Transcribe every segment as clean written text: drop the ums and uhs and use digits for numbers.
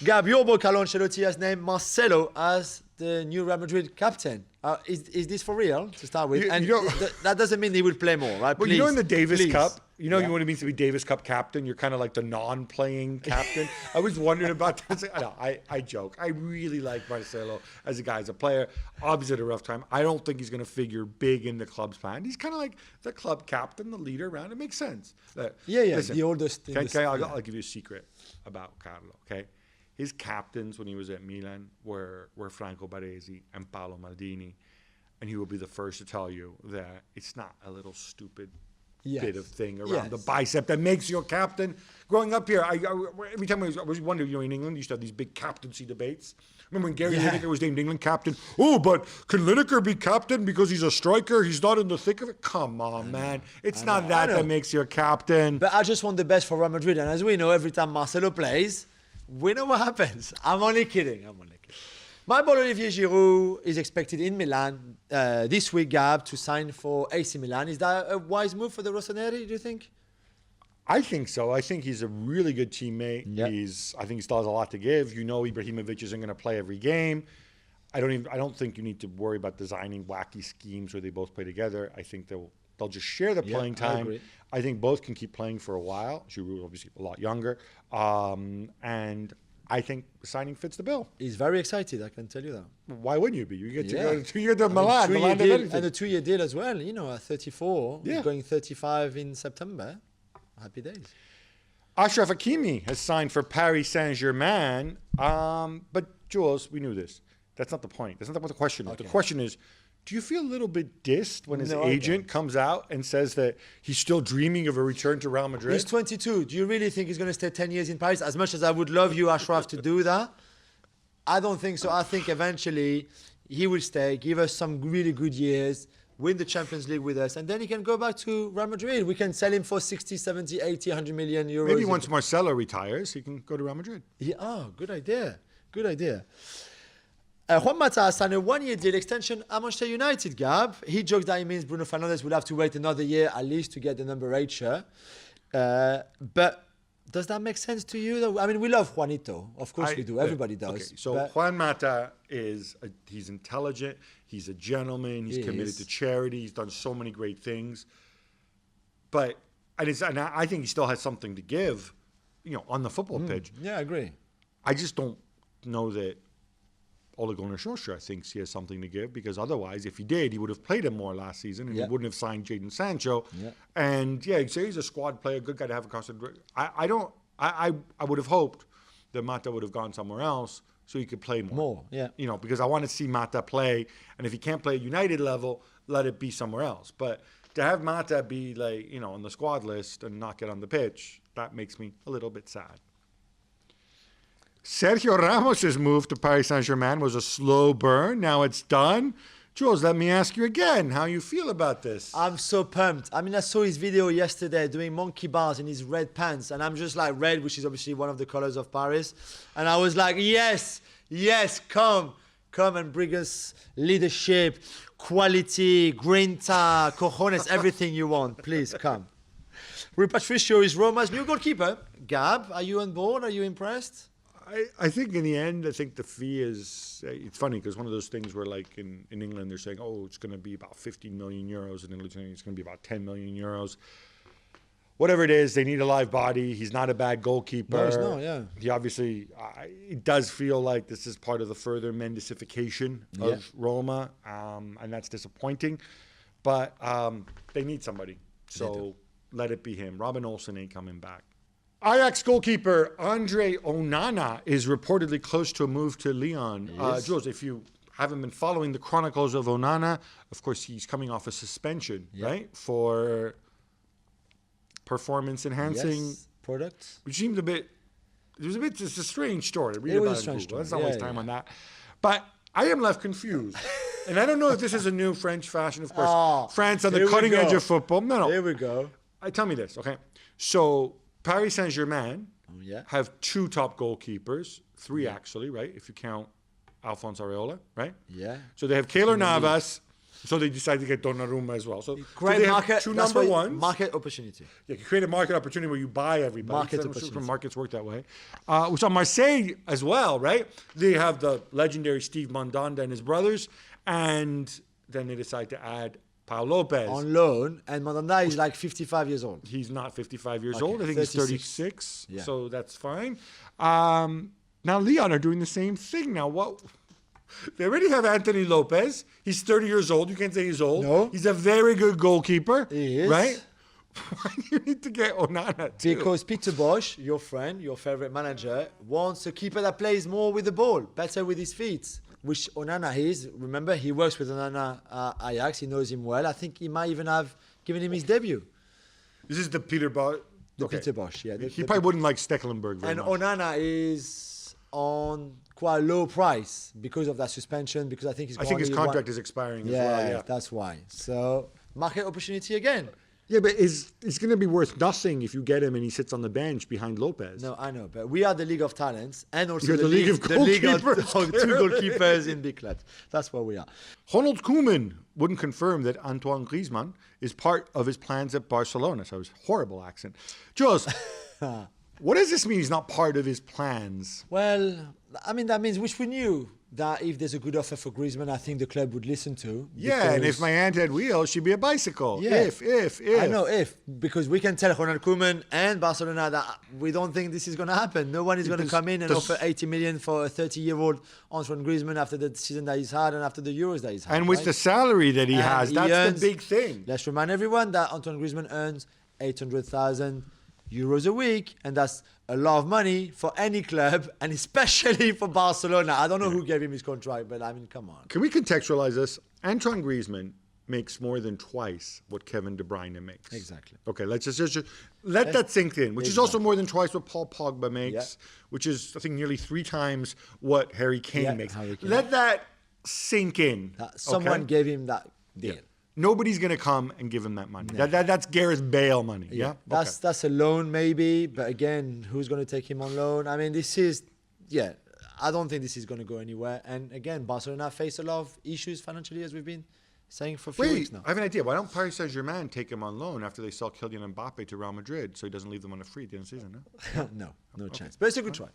Gab, your boy Carlo Ancelotti has named Marcelo as the new Real Madrid captain. Is this for real to start with? And that doesn't mean he will play more, right? But in the Davis Cup, you know what it means to be Davis Cup captain? You're kind of like the non-playing captain. I was wondering about this. I joke. I really like Marcelo as a guy, as a player. Obviously, at a rough time. I don't think he's going to figure big in the club's plan. He's kind of like the club captain, the leader around. It makes sense. Listen, the oldest. I'll give you a secret about Carlo, okay? His captains when he was at Milan were Franco Baresi and Paolo Maldini. And he will be the first to tell you that it's not a little stupid bit of thing around the bicep that makes you a captain. Growing up here, every time I was wondering, in England, you used to have these big captaincy debates. Remember when Gary Lineker was named England captain? Oh, but can Lineker be captain because he's a striker? He's not in the thick of it? Come on, man. It's not that makes you a captain. But I just want the best for Real Madrid. And as we know, every time Marcelo plays, we know what happens. I'm only kidding. My boy Olivier Giroud is expected in Milan this week, Gab, to sign for AC Milan. Is that a wise move for the Rossoneri, do you think? I think so. I think he's a really good teammate. Yep. I think he still has a lot to give. You know, Ibrahimovic isn't going to play every game. I don't think you need to worry about designing wacky schemes where they both play together. I think they'll just share the playing time. I think both can keep playing for a while. Giroud obviously a lot younger, and I think signing fits the bill. He's very excited, I can tell you that. Why wouldn't you be? You get to go to 2 year to Milan. And a 2 year deal as well. You know, at 34, going 35 in September. Happy days. Achraf Hakimi has signed for Paris Saint-Germain. But Jules, we knew this. That's not the point. That's not what the question is. Okay. The question is, do you feel a little bit dissed when his agent comes out and says that he's still dreaming of a return to Real Madrid? He's 22. Do you really think he's going to stay 10 years in Paris? As much as I would love you, Achraf, to do that, I don't think so. I think eventually he will stay, give us some really good years, win the Champions League with us, and then he can go back to Real Madrid. We can sell him for 60, 70, 80, 100 million euros. Maybe once Marcelo retires, he can go to Real Madrid. Yeah, good idea. Good idea. Juan Mata has signed a 1 year deal extension at Manchester United, Gab. He jokes that it means Bruno Fernandes will have to wait another year at least to get the number 8 shirt. But does that make sense to you? Though? I mean, we love Juanito. Of course we do. Everybody does. Okay. So Juan Mata he's intelligent. He's a gentleman. He's committed to charity. He's done so many great things. And I think he still has something to give, on the football pitch. Yeah, I agree. I just don't know that Ole Gunnar Solskjaer thinks he has something to give, because otherwise, if he did, he would have played him more last season, and he wouldn't have signed Jadon Sancho. Yeah. And so he's a squad player, good guy to have across the. I would have hoped that Mata would have gone somewhere else so he could play more. Because I want to see Mata play, and if he can't play at United level, let it be somewhere else. But to have Mata be on the squad list and not get on the pitch, that makes me a little bit sad. Sergio Ramos' move to Paris Saint-Germain was a slow burn. Now it's done. Jules, let me ask you again how you feel about this. I'm so pumped. I mean, I saw his video yesterday doing monkey bars in his red pants, and I'm just like red, which is obviously one of the colors of Paris. And I was like, yes, come and bring us leadership, quality, grinta, cojones, everything you want. Please come. Rui Patricio is Roma's new goalkeeper. Gab, are you on board? Are you impressed? I think in the end, I think the fee is, it's funny because one of those things where like in England, they're saying, it's going to be about 15 million euros. And in Italy, it's going to be about 10 million euros. Whatever it is, they need a live body. He's not a bad goalkeeper. No, he's not, yeah. He obviously, it does feel like this is part of the further Mendicification of Roma. And that's disappointing. But they need somebody. So let it be him. Robin Olsen ain't coming back. Ajax goalkeeper Andre Onana is reportedly close to a move to Lyon. Jules, if you haven't been following the chronicles of Onana, of course, he's coming off a suspension, right? For performance-enhancing products. Which seemed it's a strange story. Read about it. Let's not waste time on that. But I am left confused. And I don't know if this is a new French fashion, of course. France on the cutting edge of football. No. Here we go. Tell me this, okay? So Paris Saint-Germain have 2 top goalkeepers, 3 actually, right? If you count Alphonse Areola, right? Yeah. So they have Keylor Navas So they decided to get Donnarumma as well. So Great they have market. two That's number why- ones. Market opportunity. Yeah, you create a market opportunity where you buy everybody. Market I'm sure opportunity. markets work that way. We saw Marseille as well, right? They have the legendary Steve Mandanda and his brothers, and then they decide to add Pau Lopez. On loan, and Mandanda is like 55 years old. He's not 55 years Okay, old. I think he's 36. 36, Yeah. so that's fine. Now Lyon are doing the same thing. Now what? They already have Anthony Lopez. He's 30 years old. You can't say he's old. No. He's a very good goalkeeper. He is. Right? Why do you need to get Onana too? Because Peter Bosz, your friend, your favorite manager, wants a keeper that plays more with the ball, better with his feet, which Onana is. Remember, he works with Onana Ajax. He knows him well. I think he might even have given him his debut. This is the Peter Bosz. Peter Bosz, yeah. He probably wouldn't like Stekelenburg very And much. Onana is on quite a low price because of that suspension, because I think he's I think his only contract is expiring as yeah, well. Yeah. that's why. So, market opportunity again. Yeah, but it's going to be worth nothing if you get him and he sits on the bench behind Lopez. No, I know, but we are the League of Talents and also You're the league of the league of goalkeepers, two goalkeepers in big clubs. That's what we are. Ronald Koeman wouldn't confirm that Antoine Griezmann is part of his plans at Barcelona. So it was a horrible accent. Jules, what does this mean he's not part of his plans? Well, I mean, that means, which we knew, that if there's a good offer for Griezmann, I think the club would listen to. Yeah, and because- if my aunt had wheels, she'd be a bicycle. Yeah. If. I know because we can tell Ronald Koeman and Barcelona that we don't think this is going to happen. No one is going to come in and offer 80 million for a 30-year-old Antoine Griezmann after the season that he's had and after the Euros that he's had. And with right? the salary that he And has, he that's earns- the big thing. Let's remind everyone that Antoine Griezmann earns 800,000 euros a week, and that's a lot of money for any club, and especially for Barcelona. I don't know who gave him his contract, but I mean, come on. Can we contextualize this? Antoine Griezmann makes more than twice what Kevin De Bruyne makes. Exactly. Okay, let's just let that sink in, which is also more than twice what Paul Pogba makes, which is, I think, nearly 3 times what Harry Kane Yeah, makes. Harry Kane. Let that sink in. Someone okay? gave him that deal. Nobody's going to come and give him that money. That's Gareth Bale money. Yeah. That's a loan maybe, but again, who's going to take him on loan? I mean, this is, I don't think this is going to go anywhere. And again, Barcelona face a lot of issues financially, as we've been saying for a few weeks now. I have an idea. Why don't Paris Saint-Germain take him on loan after they sell Kylian Mbappe to Real Madrid so he doesn't leave them on a free at the end of the season? No? No chance. But it's a good try.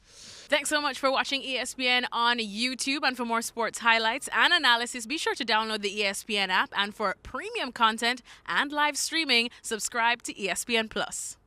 Thanks so much for watching ESPN on YouTube. And for more sports highlights and analysis, be sure to download the ESPN app. And for premium content and live streaming, subscribe to ESPN Plus.